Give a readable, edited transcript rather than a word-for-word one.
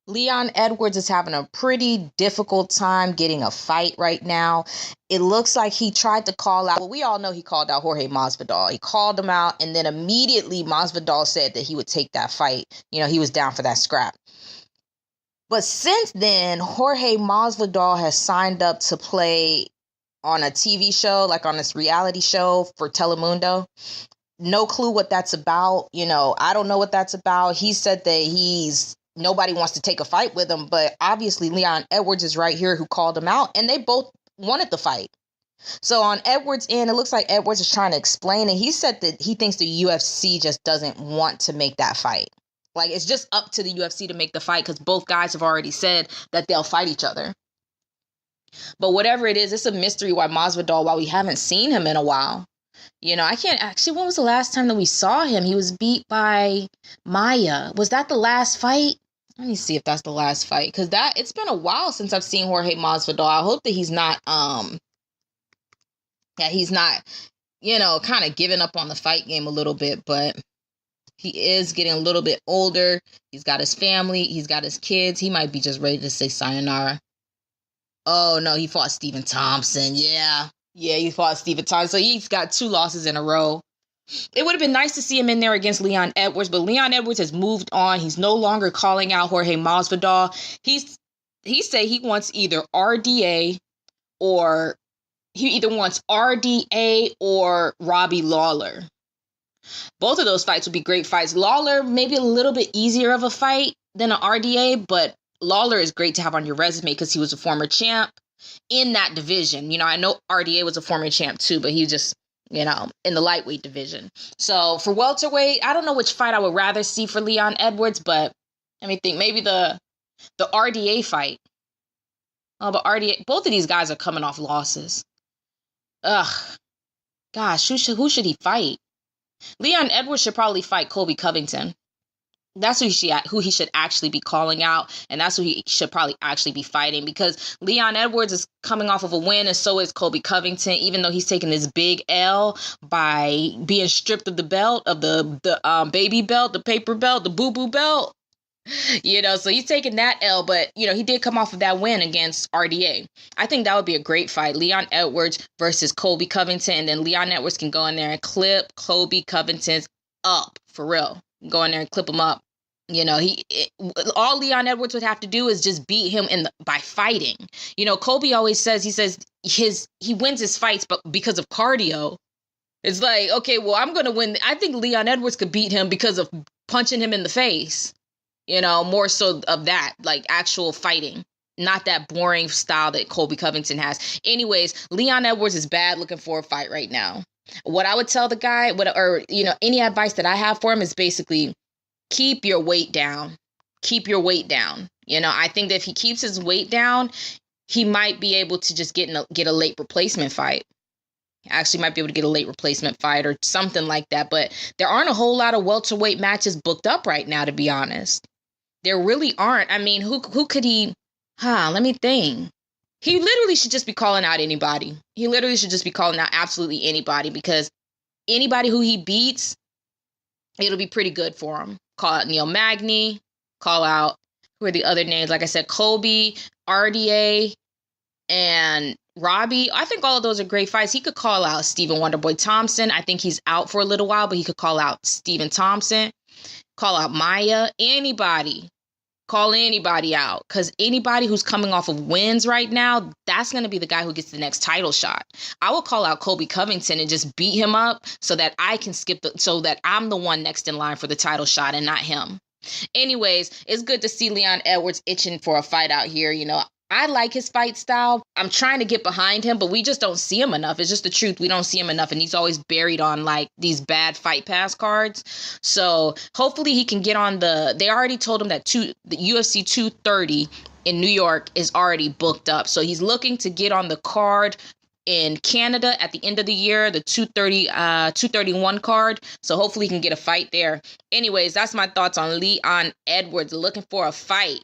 Leon Edwards is having a pretty difficult time getting a fight right now. It looks like he tried to call out, well, we all know he called out Jorge Masvidal. He called him out, and then immediately Masvidal said that he would take that fight. He was down for that scrap. But since then, Jorge Masvidal has signed up to play on a TV show, like on this reality show for Telemundo. No clue what that's about. I don't know what that's about. He said that nobody wants to take a fight with him, but obviously Leon Edwards is right here who called him out, and they both wanted the fight. So on Edwards' end, it looks like Edwards is trying to explain, and he said that he thinks the UFC just doesn't want to make that fight. Like, it's just up to the UFC to make the fight because both guys have already said that they'll fight each other. But whatever it is, it's a mystery why we haven't seen him in a while. I can't actually, when was the last time that we saw him? He was beat by Maia. Was that the last fight? Let me see if that's the last fight. Because it's been a while since I've seen Jorge Masvidal. I hope that he's not, kind of giving up on the fight game a little bit. But he is getting a little bit older. He's got his family. He's got his kids. He might be just ready to say sayonara. Oh, no, he fought Stephen Thompson. Yeah, he fought Stephen Thompson. So he's got 2 losses in a row. It would have been nice to see him in there against Leon Edwards, but Leon Edwards has moved on. He's no longer calling out Jorge Masvidal. He said he wants either RDA or Robbie Lawler. Both of those fights would be great fights. Lawler, maybe a little bit easier of a fight than an RDA, but Lawler is great to have on your resume because he was a former champ in that division. I know RDA was a former champ too, but he just, in the lightweight division. So for welterweight, I don't know which fight I would rather see for Leon Edwards, but let me think. Maybe the RDA fight. Oh, but RDA, both of these guys are coming off losses. Ugh. Gosh, who should he fight? Leon Edwards should probably fight Colby Covington. That's who he should actually be calling out, and that's who he should probably actually be fighting, because Leon Edwards is coming off of a win, and so is Colby Covington, even though he's taking this big L by being stripped of the belt, of the baby belt, the paper belt, the boo-boo belt. So he's taking that L, but, he did come off of that win against RDA. I think that would be a great fight. Leon Edwards versus Colby Covington, and then Leon Edwards can go in there and clip Colby Covington's up, for real. Go in there and clip him up. All Leon Edwards would have to do is just beat him by fighting. Colby always says, he wins his fights but because of cardio. It's like, okay, well, I'm going to win. I think Leon Edwards could beat him because of punching him in the face. More so of that, like actual fighting, not that boring style that Colby Covington has. Anyways, Leon Edwards is bad looking for a fight right now. What I would tell the guy, any advice that I have for him is basically keep your weight down. Keep your weight down. I think that if he keeps his weight down, he might be able to just get a late replacement fight. Actually might be able to get a late replacement fight or something like that. But there aren't a whole lot of welterweight matches booked up right now, to be honest. There really aren't. I mean, who could he? Let me think. He literally should just be calling out anybody. He literally should just be calling out absolutely anybody, because anybody who he beats, it'll be pretty good for him. Call out Neil Magny. Call out, who are the other names? Like I said, Colby, RDA, and Robbie. I think all of those are great fights. He could call out Stephen Wonderboy Thompson. I think he's out for a little while, but he could call out Stephen Thompson. Call out Maia. Anybody. Call anybody out, because anybody who's coming off of wins right now, that's going to be the guy who gets the next title shot. I will call out Colby Covington and just beat him up so that I can so that I'm the one next in line for the title shot and not him. Anyways, it's good to see Leon Edwards itching for a fight out here. I like his fight style. I'm trying to get behind him, but we just don't see him enough. It's just the truth. We don't see him enough, and he's always buried on like these bad Fight Pass cards. So hopefully he can get on they already told him that the UFC 230 in New York is already booked up. So he's looking to get on the card in Canada at the end of the year, the 231 card. So hopefully he can get a fight there. Anyways, that's my thoughts on Leon Edwards looking for a fight.